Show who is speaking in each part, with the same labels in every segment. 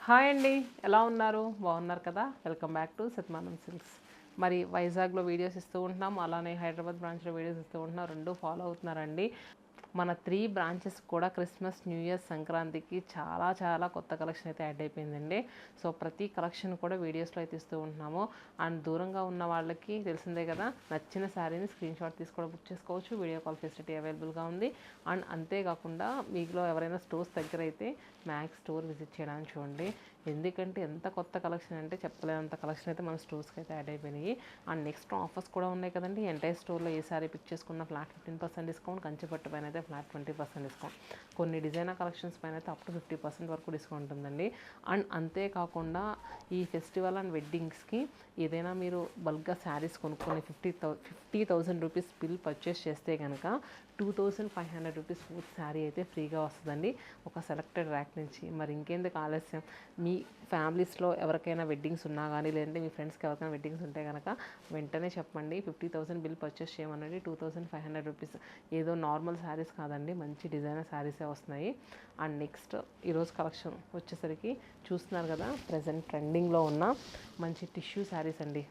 Speaker 1: Hi అండి, ఎలా ఉన్నారు? బాగున్నారు కదా? Welcome back to సత్మానం silks. మరి వైజాగ్లో వీడియోస్ ఇస్తూ ఉంటున్నాం, అలానే హైదరాబాద్ బ్రాంచ్లో వీడియోస్ ఇస్తూ ఉంటున్నాం. రెండు ఫాలో అవుతున్నారండి. మన 3 బ్రాంచెస్ కూడా క్రిస్మస్, న్యూ ఇయర్, సంక్రాంతికి చాలా కొత్త కలెక్షన్ అయితే యాడ్ అయిపోయిందండి. సో ప్రతి కలెక్షన్ కూడా వీడియోస్లో అయితే ఇస్తూ ఉంటున్నాము. అండ్ దూరంగా ఉన్న వాళ్ళకి తెలిసిందే కదా, నచ్చిన శారీని స్క్రీన్ షాట్ తీసుకొని బుక్ చేసుకోవచ్చు. వీడియో కాల్ ఫెసిలిటీ అవైలబుల్గా ఉంది. అండ్ అంతేకాకుండా మీలో ఎవరైనా స్టోర్స్ దగ్గర అయితే మ్యాక్స్ స్టోర్ విజిట్ చేయడానికి చూడండి. ఎందుకంటే ఎంత కొత్త కలెక్షన్ అంటే చెప్పలేనంత కలెక్షన్ అయితే మన స్టోర్స్కి అయితే యాడ్ అయిపోయినాయి. అండ్ నెక్స్ట్ ఆఫర్స్ కూడా ఉన్నాయి కదండి. ఎంటైర్ స్టోర్లో ఏ సారీ పిక్ చేసుకున్న ఫ్లాట్ 15% డిస్కౌంట్, కంచిపట్టు పైన అయితే ఫ్లాట్ 20% డిస్కౌంట్, కొన్ని డిజైనర్ కలెక్షన్స్ పైన అయితే అప్ టు 50% వరకు డిస్కౌంట్ ఉందండి. అండ్ అంతేకాకుండా ఈ ఫెస్టివల్ అండ్ వెడ్డింగ్స్కి ఏదైనా మీరు బల్క్గా శారీస్ కొనుక్కొని 50,000 రూపీస్ బిల్ పర్చేస్ చేస్తే కనుక 2,500 రూపీస్ ఫుడ్ శారీ అయితే ఫ్రీగా వస్తుందండి, ఒక సెలెక్టెడ్ ర్యాక్ నుంచి. మరి ఇంకెందుకు ఆలస్యం, మీ ఫ్యామిలీస్లో ఎవరికైనా వెడ్డింగ్స్ ఉన్నా కానీ, లేదంటే మీ ఫ్రెండ్స్కి ఎవరికైనా వెడ్డింగ్స్ ఉంటే కనుక వెంటనే చెప్పండి. 50,000 బిల్ పర్చేస్ చేయమనండి. 2,500 రూపీస్ ఏదో నార్మల్ శారీస్ కాదండి, మంచి డిజైనర్ శారీసే వస్తున్నాయి. అండ్ నెక్స్ట్ ఈరోజు కలెక్షన్ వచ్చేసరికి చూస్తున్నారు కదా, ప్రజెంట్ ట్రెండింగ్లో ఉన్న మంచి టిష్యూ శారీస్ అండి.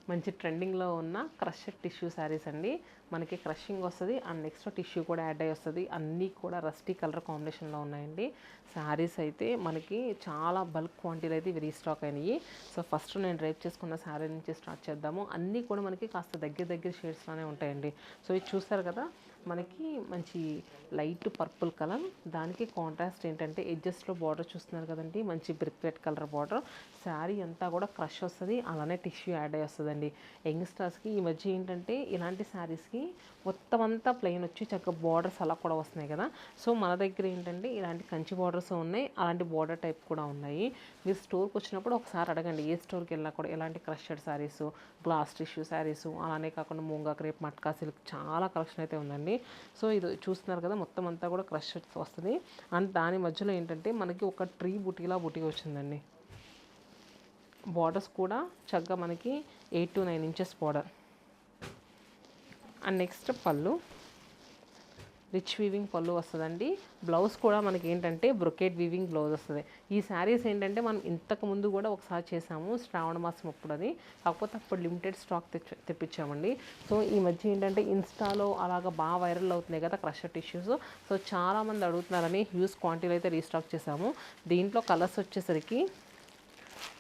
Speaker 1: మంచి ట్రెండింగ్లో ఉన్న క్రషెడ్ టిష్యూ శారీస్ అండి. మనకి క్రషింగ్ వస్తుంది అండ్ నెక్స్ట్ టిష్యూ కూడా యాడ్ అయ్యి వస్తుంది. అన్నీ కూడా రస్టీ కలర్ కాంబినేషన్లో ఉన్నాయండి. శారీస్ అయితే మనకి చాలా బల్క్ క్వాంటిటీ అయితే ఇవి రీస్టాక్ అయినాయి. సో ఫస్ట్ నేను డ్రైప్ చేసుకున్న శారీ నుంచి స్టార్ట్ చేద్దాము. అన్నీ కూడా మనకి కాస్త దగ్గర షేడ్స్లోనే ఉంటాయండి. సో ఇది చూస్తారు కదా, మనకి మంచి లైట్ పర్పుల్ కలర్, దానికి కాంట్రాస్ట్ ఏంటంటే ఎడ్జెస్ట్లో బార్డర్ చూస్తున్నారు కదండి, మంచి brick red colour border. Sari అంతా కూడా క్రష్ వస్తుంది, అలానే టిష్యూ యాడ్ అయ్యి వస్తుందండి. యంగ్స్టర్స్కి ఈ మధ్య ఏంటంటే ఇలాంటి శారీస్కి మొత్తం అంతా ప్లెయిన్ వచ్చి చక్కగా బార్డర్స్ అలా కూడా వస్తున్నాయి కదా. సో మన దగ్గర ఏంటంటే ఇలాంటి కంచి బార్డర్స్ ఉన్నాయి, అలాంటి బార్డర్ టైప్ కూడా ఉన్నాయి. మీరు స్టోర్కి వచ్చినప్పుడు ఒకసారి అడగండి, ఏ స్టోర్కి వెళ్ళినా కూడా ఇలాంటి crushed saris, glass tissue saris, అలానే కాకుండా మూంగా క్రేప్, మట్కా సిల్క్ చాలా కలెక్షన్ అయితే ఉందండి. సో ఇది చూస్తున్నారు కదా, మొత్తం అంతా కూడా క్రష్ వస్తుంది. అండ్ దాని మధ్యలో ఏంటంటే మనకి ఒక ట్రీ బుటీలా బుటీ వచ్చిందండి. బార్డర్స్ కూడా చక్కగా మనకి 8 to 9 inches border. And next పళ్ళు, రిచ్ వీవింగ్ పళ్ళు వస్తుందండి. బ్లౌజ్ కూడా మనకి ఏంటంటే బ్రొకేట్ వీవింగ్ బ్లౌజ్ వస్తుంది. ఈ శారీస్ ఏంటంటే మనం ఇంతకు ముందు కూడా ఒకసారి చేసాము, శ్రావణ మాసం అప్పుడు, అది కాకపోతే అప్పుడు లిమిటెడ్ స్టాక్ తెప్పించామండి. సో ఈ మధ్య ఏంటంటే ఇన్స్టాలో అలాగ బాగా వైరల్ అవుతున్నాయి కదా క్రషర్ టిష్యూస్. సో చాలామంది అడుగుతున్నారని హ్యూజ్ క్వాంటిటీలో అయితే రీస్టాక్ చేసాము. దీంట్లో కలర్స్ వచ్చేసరికి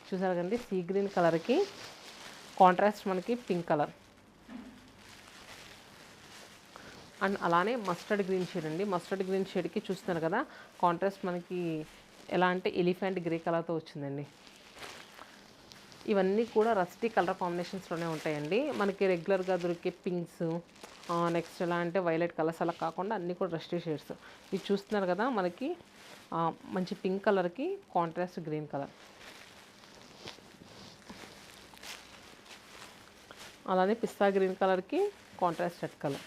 Speaker 1: చూసారు కదండి, సీ గ్రీన్ కలర్కి కాంట్రాస్ట్ మనకి పింక్ కలర్, అండ్ అలానే మస్టర్డ్ గ్రీన్ షేడ్ అండి. మస్టర్డ్ గ్రీన్ షేడ్కి చూస్తున్నారు కదా, కాంట్రాస్ట్ మనకి ఎలా అంటే ఎలిఫెంట్ గ్రే కలర్తో వచ్చిందండి. ఇవన్నీ కూడా రస్టీ కలర్ కాంబినేషన్స్లోనే ఉంటాయండి. మనకి రెగ్యులర్గా దొరికే పింక్స్, నెక్స్ట్ ఎలా అంటే వైలెట్ కలర్స్ అలా కాకుండా అన్నీ కూడా రస్టీ షేడ్స్. ఇవి చూస్తున్నారు కదా, మనకి మంచి పింక్ కలర్కి కాంట్రాస్ట్ గ్రీన్ కలర్, అలానే పిస్తా గ్రీన్ కలర్కి కాంట్రాస్ట్ రెడ్ కలర్.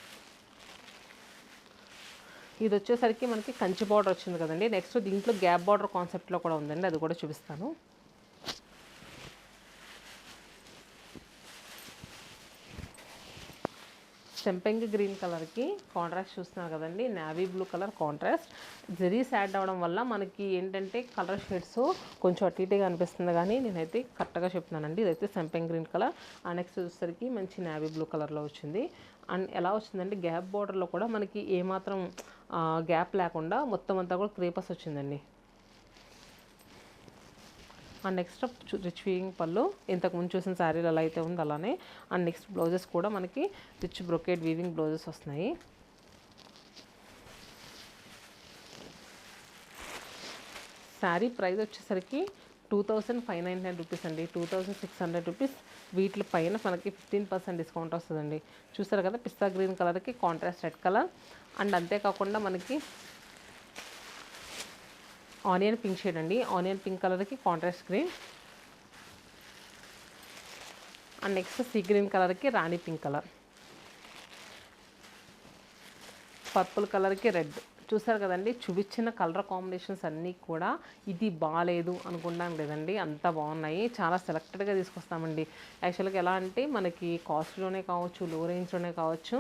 Speaker 1: ఇది వచ్చేసరికి మనకి కంచి బార్డర్ వచ్చింది కదండి. నెక్స్ట్ దీంట్లో గ్యాప్ బార్డర్ కాన్సెప్ట్లో కూడా ఉందండి, అది కూడా చూపిస్తాను. చెంపెంగి గ్రీన్ కలర్కి కాంట్రాస్ట్ చూస్తున్నారు కదండి, navy blue colour contrast. Zaris add అవ్వడం వల్ల మనకి ఏంటంటే కలర్ షేడ్స్ కొంచెం అటు ఇటుగా అనిపిస్తుంది, కానీ నేనైతే కరెక్ట్గా చెప్తున్నానండి. ఇదైతే చెంపెంగి గ్రీన్ కలర్. ఆ నెక్స్ట్ వచ్చేసరికి మంచి నావీ బ్లూ కలర్లో వచ్చింది. అండ్ ఎలా వచ్చిందంటే గ్యాప్ బార్డర్లో కూడా మనకి ఏమాత్రం గ్యాప్ లేకుండా మొత్తం అంతా కూడా క్రేపస్ వచ్చిందండి. అండ్ నెక్స్ట్ రిచ్ వీవింగ్ పళ్ళు, ఇంతకుముందు చూసిన శారీలు ఎలా అయితే ఉందో అలానే. అండ్ నెక్స్ట్ బ్లౌజెస్ కూడా మనకి రిచ్ బ్రొకేట్ వీవింగ్ బ్లౌజెస్ వస్తున్నాయి. శారీ ప్రైస్ వచ్చేసరికి 2,599 రూపీస్ అండి, 2,600 రూపీస్. వీటి పైన మనకి 15% డిస్కౌంట్ వస్తుందండి. చూస్తారు కదా, పిస్తా గ్రీన్ కలర్కి కాంట్రాస్ట్ రెడ్ కలర్. అండ్ అంతేకాకుండా మనకి ఆనియన్ పింక్ షేడ్ అండి, ఆనియన్ పింక్ కలర్కి contrast green. And next sea green కలర్కి రాణి పింక్ కలర్, పర్పుల్ కలర్కి రెడ్. చూసారు కదండి, చూపించిన కలర్ కాంబినేషన్స్ అన్నీ కూడా ఇది బాగాలేదు అనుకుంటాం లేదండి, అంతా బాగున్నాయి. చాలా సెలెక్టెడ్గా తీసుకొస్తామండి. యాక్చువల్గా ఎలా అంటే మనకి కాస్ట్లోనే కావచ్చు, లో రేంజ్లోనే కావచ్చు,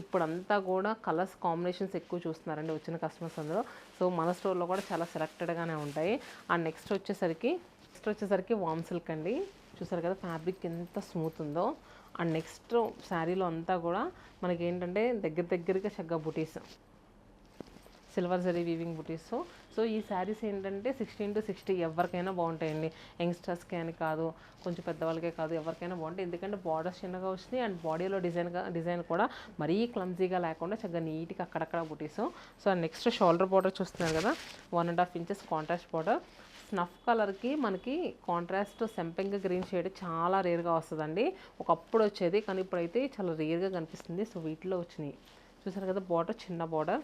Speaker 1: ఇప్పుడంతా కూడా కలర్స్ కాంబినేషన్స్ ఎక్కువ చూస్తున్నారండి వచ్చిన కస్టమర్స్ అందరూ. సో మన స్టోర్లో కూడా చాలా సెలెక్టెడ్గానే ఉంటాయి. అండ్ నెక్స్ట్ వచ్చేసరికి వామ్ సిల్క్ అండి. చూసారు కదా ఫ్యాబ్రిక్ ఎంత స్మూత్ ఉందో. అండ్ నెక్స్ట్ శారీలో అంతా కూడా మనకి ఏంటంటే దగ్గరగా చక్కగా బుటీస్, సిల్వర్ జరీ వీవింగ్ బుటీస్. సో ఈ శారీస్ ఏంటంటే 16 to 60 ఎవరికైనా బాగుంటాయండి. యంగ్స్టర్స్కి అని కాదు, కొంచెం పెద్దవాళ్ళకే కాదు, ఎవరికైనా బాగుంటాయి. ఎందుకంటే బార్డర్స్ చిన్నగా వచ్చినాయి అండ్ బాడీలో డిజైన్ కూడా మరీ క్లమ్జీగా లేకుండా చక్కగా నీట్గా అక్కడక్కడ బుటీస్. సో నెక్స్ట్ షోల్డర్ బార్డర్ చూస్తున్నారు కదా, 1.5 inches కాంట్రాస్ట్ బార్డర్. స్నఫ్ కలర్కి మనకి కాంట్రాస్ట్ సెంపెంగ గ్రీన్ షేడ్ చాలా రేర్గా వస్తుందండి. ఒకప్పుడు వచ్చేది కానీ ఇప్పుడైతే చాలా రేర్గా కనిపిస్తుంది. సో వీటిలో వచ్చినాయి. చూసారు కదా బార్డర్ చిన్న బార్డర్,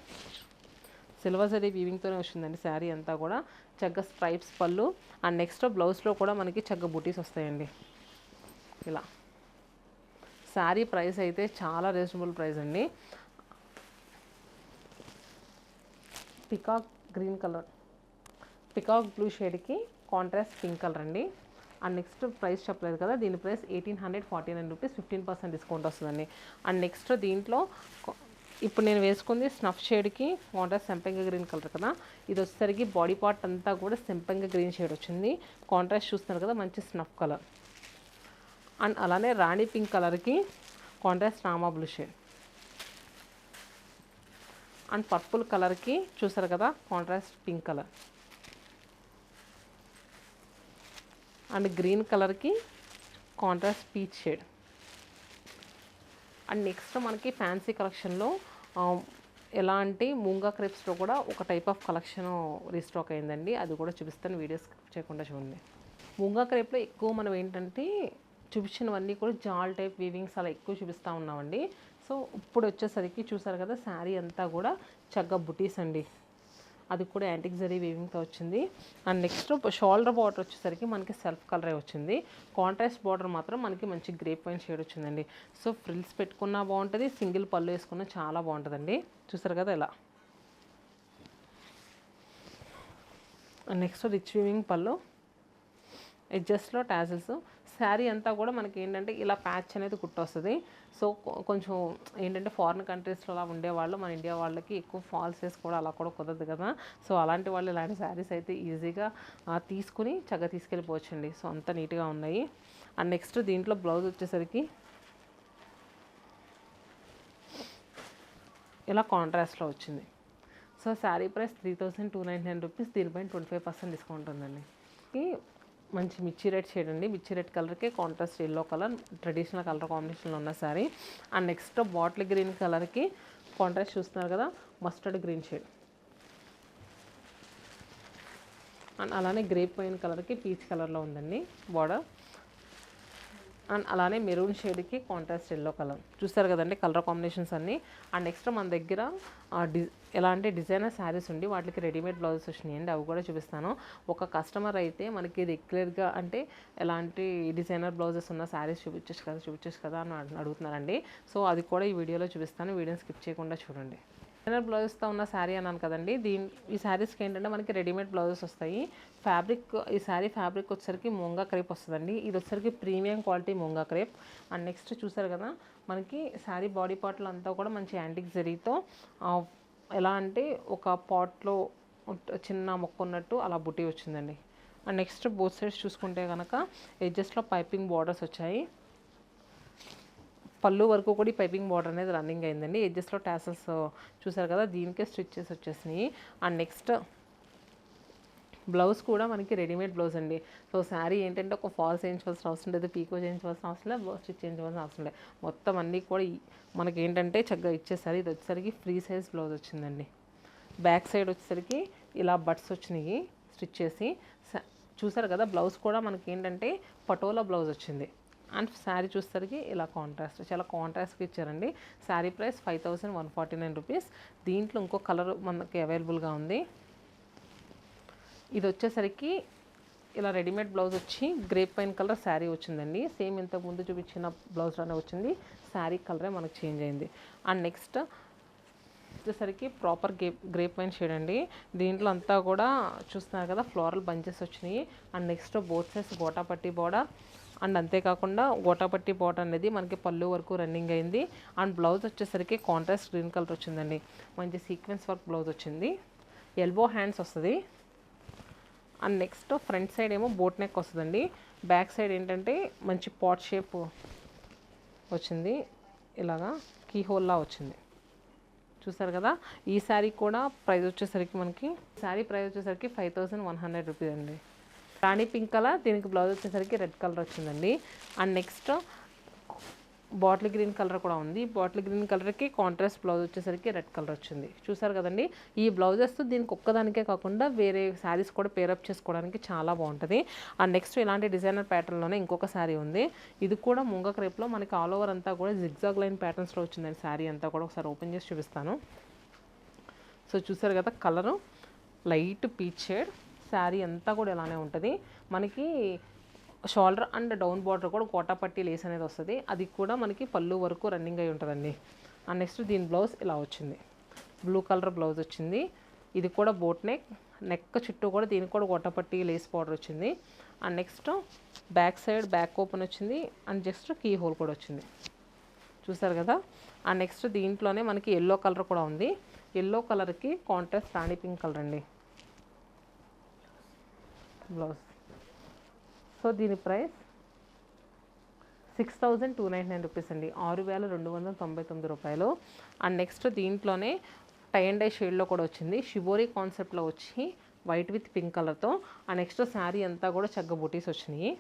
Speaker 1: సిల్వర్ జరీ వీవింగ్తోనే వచ్చిందండి శారీ అంతా కూడా. చక్కగా స్ట్రైప్స్ పళ్ళు. అండ్ నెక్స్ట్ బ్లౌజ్లో కూడా మనకి చక్కగా బుటీస్ వస్తాయండి ఇలా. శారీ ప్రైస్ అయితే చాలా రీజనబుల్ ప్రైస్ అండి. పికాక్ బ్లూ షేడ్కి కాంట్రాస్ట్ పింక్ కలర్ అండి. అండ్ నెక్స్ట్ ప్రైస్ చెప్పలేదు కదా, దీని ప్రైస్ 1849 రూపీస్, 15% డిస్కౌంట్ వస్తుందండి. అండ్ నెక్స్ట్ దీంట్లో ఇప్పుడు నేను వేసుకుంది స్నఫ్ షేడ్కి కాంట్రాస్ట్ సెంపెంగ గ్రీన్ కలర్ కదా, ఇది వచ్చేసరికి బాడీ పార్ట్ అంతా కూడా సెంపెంగ గ్రీన్ షేడ్ వచ్చింది. కాంట్రాస్ట్ చూస్తున్నారు కదా మంచి స్నఫ్ కలర్. అండ్ అలానే రాణి పింక్ కలర్కి contrast Rama blue shade. And purple కలర్కి చూసారు కదా contrast pink colour. And green కలర్కి contrast peach shade. And next మనకి ఫ్యాన్సీ కలెక్షన్లో ఎలా అంటే మూంగా క్రేప్స్లో కూడా ఒక టైప్ ఆఫ్ కలెక్షన్ రీస్టాక్ అయిందండి. అది కూడా చూపిస్తాను, వీడియోస్ చేయకుండా చూడండి. మూంగా క్రేప్లో ఎక్కువ మనం ఏంటంటే చూపించినవన్నీ కూడా జాల్ టైప్ వీవింగ్స్ అలా ఎక్కువ చూపిస్తూ ఉన్నామండి. సో ఇప్పుడు వచ్చేసరికి చూసారు కదా శారీ అంతా కూడా చక్కగా బుటీస్ అండి, అది కూడా యాంటిక్ జరీ వీవింగ్తో వచ్చింది. అండ్ నెక్స్ట్ షోల్డర్ బార్డర్ వచ్చేసరికి మనకి సెల్ఫ్ కలరే వచ్చింది. కాంట్రాస్ట్ బార్డర్ మాత్రం మనకి మంచి గ్రేప్ వైన్ షేడ్ వచ్చిందండి. సో ఫ్రిల్స్ పెట్టుకున్నా బాగుంటుంది, సింగిల్ పళ్ళు వేసుకున్నా చాలా బాగుంటుందండి. చూసారు కదా ఇలా. అండ్ నెక్స్ట్ రిచ్ వీవింగ్ పళ్ళు, ఎడ్జస్ట్లో టాజిల్స్. శారీ అంతా కూడా మనకి ఏంటంటే ఇలా ప్యాచ్ అనేది కుట్టొస్తుంది. సో కొంచెం ఏంటంటే ఫారిన్ కంట్రీస్లో అలా ఉండేవాళ్ళు మన ఇండియా వాళ్ళకి ఎక్కువ ఫాల్స్ వేసుకోవడం అలా కూడా కుదరదు కదా. సో అలాంటి వాళ్ళు ఇలాంటి శారీస్ అయితే ఈజీగా తీసుకుని చక్కగా తీసుకెళ్ళిపోవచ్చండి. సో అంత నీట్గా ఉన్నాయి. అండ్ నెక్స్ట్ దీంట్లో బ్లౌజ్ వచ్చేసరికి ఇలా కాంట్రాస్ట్లో వచ్చింది. సో శారీ ప్రైస్ 3299 రూపీస్, దీనిపైన 25% డిస్కౌంట్ ఉందండి. మంచి మిర్చి రెడ్ షేడ్ అండి, మిర్చి రెడ్ కలర్కి contrast yellow colour traditional colour కాంబినేషన్లో ఉన్న sari. And next bottle green కలర్కి కాంట్రాస్ట్ చూస్తున్నారు కదా మస్టర్డ్ గ్రీన్ షేడ్. అండ్ అలానే గ్రేప్ వైన్ కలర్కి పీచ్ కలర్లో ఉందండి బార్డర్. అండ్ అలానే మెరూన్ షేడ్కి కాంట్రాస్ట్ ఎల్లో కలర్. చూస్తారు కదండి కలర్ కాంబినేషన్స్ అన్నీ. అండ్ నెక్స్ట్ మన దగ్గర ఎలా అంటే డిజైనర్ శారీస్ ఉండి వాటికి రెడీమేడ్ బ్లౌజెస్ వచ్చినాయండి, అవి కూడా చూపిస్తాను. ఒక కస్టమర్ అయితే మనకి రెగ్యులర్గా అంటే ఎలాంటి డిజైనర్ బ్లౌజెస్ ఉన్న శారీస్ చూపించచ్చు కదా అని అడుగుతున్నారండి. సో అది కూడా ఈ వీడియోలో చూపిస్తాను, వీడియోని స్కిప్ చేయకుండా చూడండి. డిజైనర్ బ్లౌజెస్తో ఉన్న శారీ అన్నాను కదండి, ఈ శారీస్కి ఏంటంటే మనకి రెడీమేడ్ బ్లౌజెస్ వస్తాయి. ఈ శారీ ఫ్యాబ్రిక్ వచ్చేసరికి మూంగా క్రేప్ వస్తుందండి. ఇది వచ్చేసరికి premium quality మూంగా crepe. And next చూసారు కదా మనకి శారీ బాడీ పార్ట్లో అంతా కూడా మంచి యాంటిక్ జరీతో ఎలా అంటే ఒక పాట్లో చిన్న మొక్క ఉన్నట్టు అలా బుటీ వచ్చిందండి. అండ్ నెక్స్ట్ బోత్ సైడ్స్ చూసుకుంటే కనుక ఎడ్జెస్ట్లో పైపింగ్ బార్డర్స్ వచ్చాయి. పళ్ళు వరకు కూడా ఈ పైపింగ్ బార్డర్ అనేది రన్నింగ్ అయిందండి. ఎడ్జెస్లో టాసల్స్ చూసారు కదా దీనికే స్టిచ్చెస్ వచ్చేసినాయి. అండ్ నెక్స్ట్ బ్లౌజ్ కూడా మనకి రెడీమేడ్ బ్లౌజ్ అండి. సో శారీ ఏంటంటే ఒక ఫాల్స్ చేయించవలసిన అవసరం లేదు, పీకో చేయించవలసిన అవసరం లేదు, బ్లౌజ్ స్టిచ్ చేయించవలసిన అవసరం లేదు. మొత్తం అన్నీ కూడా మనకి ఏంటంటే చక్కగా ఇచ్చేసరి. ఇది వచ్చేసరికి ఫ్రీ సైజ్ బ్లౌజ్ వచ్చిందండి. బ్యాక్ సైడ్ వచ్చేసరికి ఇలా బట్స్ వచ్చినాయి స్టిచ్ చేసి. చూసారు కదా బ్లౌజ్ కూడా మనకి ఏంటంటే పటోలా బ్లౌజ్ వచ్చింది. అండ్ శారీ చూసేసరికి ఇలా కాంట్రాస్ట్ చాలా కాంట్రాస్ట్గా ఇచ్చారండి. Sari price 5149 rupees. దీంట్లో ఇంకో కలర్ మనకి అవైలబుల్గా ఉంది. ఇది వచ్చేసరికి ఇలా రెడీమేడ్ బ్లౌజ్ వచ్చి గ్రేప్ వైన్ కలర్ శారీ వచ్చిందండి. సేమ్ ఇంతకు ముందు చూపించిన బ్లౌజ్లోనే వచ్చింది, శారీ కలరే మనకు చేంజ్ అయింది. అండ్ నెక్స్ట్ వచ్చేసరికి ప్రాపర్ గ్రేప్ వైన్ షేడ్ అండి. దీంట్లో అంతా కూడా చూస్తున్నారు కదా ఫ్లోరల్ బంచెస్ వచ్చినాయి. And next both sides gota patti border. And అంతేకాకుండా గోటాపట్టి బోర్డర్ అనేది మనకి పళ్ళు వరకు రన్నింగ్ అయింది. అండ్ బ్లౌజ్ వచ్చేసరికి కాంట్రాస్ట్ గ్రీన్ కలర్ వచ్చిందండి. మంచి సీక్వెన్స్ వర్క్ బ్లౌజ్ వచ్చింది. ఎల్బో హ్యాండ్స్ వస్తుంది. అండ్ నెక్స్ట్ ఫ్రంట్ సైడ్ ఏమో బోట్ నెక్ వస్తుందండి. బ్యాక్ సైడ్ ఏంటంటే మంచి పాట్ షేప్ వచ్చింది. ఇలాగా కీ హోల్లా వచ్చింది. చూసారు కదా. ఈ శారీ కూడా ప్రైస్ వచ్చేసరికి మనకి 5100 రూపీస్ అండి. రాణి పింక్ కలర్, దీనికి బ్లౌజ్ వచ్చేసరికి రెడ్ కలర్ వచ్చిందండి. And next bottle green colour కూడా ఉంది. బాటిల్ గ్రీన్ కలర్కి కాంట్రాస్ట్ బ్లౌజ్ వచ్చేసరికి రెడ్ కలర్ వచ్చింది. చూసారు కదండి. ఈ బ్లౌజెస్ దీనికి ఒక్కదానికే కాకుండా వేరే శారీస్ కూడా పేరప్ చేసుకోవడానికి చాలా బాగుంటుంది. అండ్ నెక్స్ట్ ఇలాంటి డిజైనర్ ప్యాటర్న్లోనే ఇంకొక శారీ ఉంది. ఇది కూడా ముంగ క్రేప్లో మనకి ఆల్ ఓవర్ అంతా కూడా జిగ్జాగ్ లైన్ ప్యాటర్న్స్లో వచ్చిందండి. శారీ అంతా కూడా ఒకసారి ఓపెన్ చేసి చూపిస్తాను. సో చూసారు కదా, colour light peach shade. Sari అంతా కూడా ఇలానే ఉంటుంది. మనకి షోల్డర్ అండ్ డౌన్ బార్డర్ కూడా కోటాపట్టి లేస్ అనేది వస్తుంది. అది కూడా మనకి పళ్ళు వరకు రన్నింగ్ అయి ఉంటుందండి. అండ్ నెక్స్ట్ దీని బ్లౌజ్ ఇలా వచ్చింది. బ్లూ కలర్ బ్లౌజ్ వచ్చింది. ఇది కూడా బోట్ నెక్ చుట్టూ కూడా దీనికి కూడా కోటాపట్టి లేస్ బార్డర్ వచ్చింది. And next back side back open వచ్చింది. అండ్ జస్ట్ కీ హోల్ కూడా వచ్చింది. చూసారు కదా. అండ్ నెక్స్ట్ దీంట్లోనే మనకి ఎల్లో కలర్ కూడా ఉంది. ఎల్లో కలర్కి కాంట్రాస్ట్ రాణి పింక్ కలర్ అండి బ్లౌజ్. సో దీని ప్రైస్ 6299 రూపీస్ అండి. 6299 రూపాయలు. అండ్ నెక్స్ట్ దీంట్లోనే టై అండ్ డై షేడ్లో కూడా వచ్చింది. షిబోరీ కాన్సెప్ట్లో వచ్చి వైట్ విత్ పింక్ కలర్తో. అండ్ నెక్స్ట్ శారీ అంతా కూడా చక్క బూటీస్ వచ్చినాయి.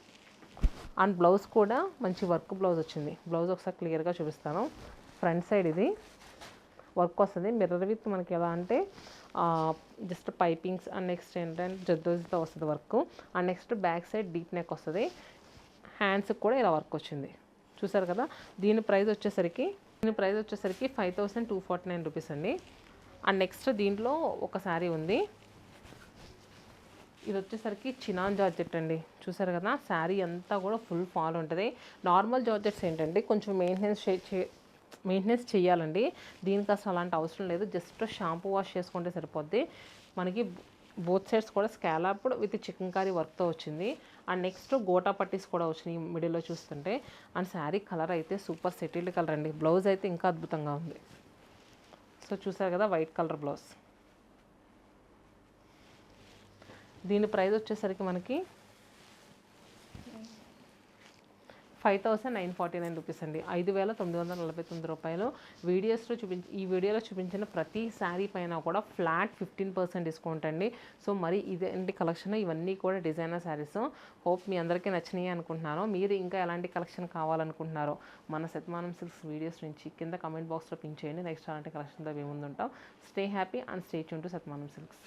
Speaker 1: అండ్ బ్లౌజ్ కూడా మంచి వర్క్ బ్లౌజ్ వచ్చింది. బ్లౌజ్ ఒకసారి క్లియర్గా చూపిస్తాను. ఫ్రంట్ సైడ్ ఇది వర్క్ వస్తుంది. మిర్రర్ విత్ మనకి ఎలా అంటే జస్ట్ పైపింగ్స్. అండ్ నెక్స్ట్ ఏంటంటే జద్దోజీతో వస్తుంది work. And next back side deep neck వస్తుంది. హ్యాండ్స్కి కూడా ఇలా వర్క్ వచ్చింది. చూసారు కదా. దీని ప్రైస్ వచ్చేసరికి 5249 రూపీస్ అండి. అండ్ నెక్స్ట్ దీంట్లో ఒక శారీ ఉంది. ఇది వచ్చేసరికి చినాన్ జార్జెట్ అండి. చూసారు కదా. శారీ అంతా కూడా ఫుల్ ఫాల్ ఉంటుంది. నార్మల్ జార్జెట్స్ ఏంటంటే కొంచెం మెయింటెనెన్స్ చేయాలండి. దీనికి అసలు అలాంటి అవసరం లేదు. జస్ట్ షాంపూ వాష్ చేసుకుంటే సరిపోద్ది. మనకి బోత్ సైడ్స్ కూడా స్కాలప్డ్ విత్ చికెన్కారీ వర్క్తో వచ్చింది. అండ్ నెక్స్ట్ గోటా పట్టీస్ కూడా వచ్చినాయి మిడిల్లో చూస్తుంటే. అండ్ శారీ కలర్ అయితే సూపర్ సెటిల్డ్ కలర్ అండి. బ్లౌజ్ అయితే ఇంకా అద్భుతంగా ఉంది. సో చూసారు కదా, వైట్ కలర్ బ్లౌజ్. దీని ప్రైస్ వచ్చేసరికి మనకి 5949 రూపీస్ అండి. 5949 రూపాయలు. ఈ వీడియోలో చూపించిన ప్రతి శారీ పైన కూడా ఫ్లాట్ 15% డిస్కౌంట్ అండి. సో మరి ఇదేంటి కలెక్షన్, ఇవన్నీ కూడా డిజైనర్ శారీస్. హోప్ మీ అందరికీ నచ్చినాయి అనుకుంటున్నాను. మీరు ఇంకా ఎలాంటి కలెక్షన్ కావాలనుకుంటున్నారో మన శతమానం సిల్క్స్ వీడియోస్ నుంచి కింద కమెంట్ బాక్స్లో పిన్ చేయండి. నెక్స్ట్ అలాంటి కలెక్షన్తో మేము ముందుంటాం. Stay happy and stay tune to Shatamanam silks.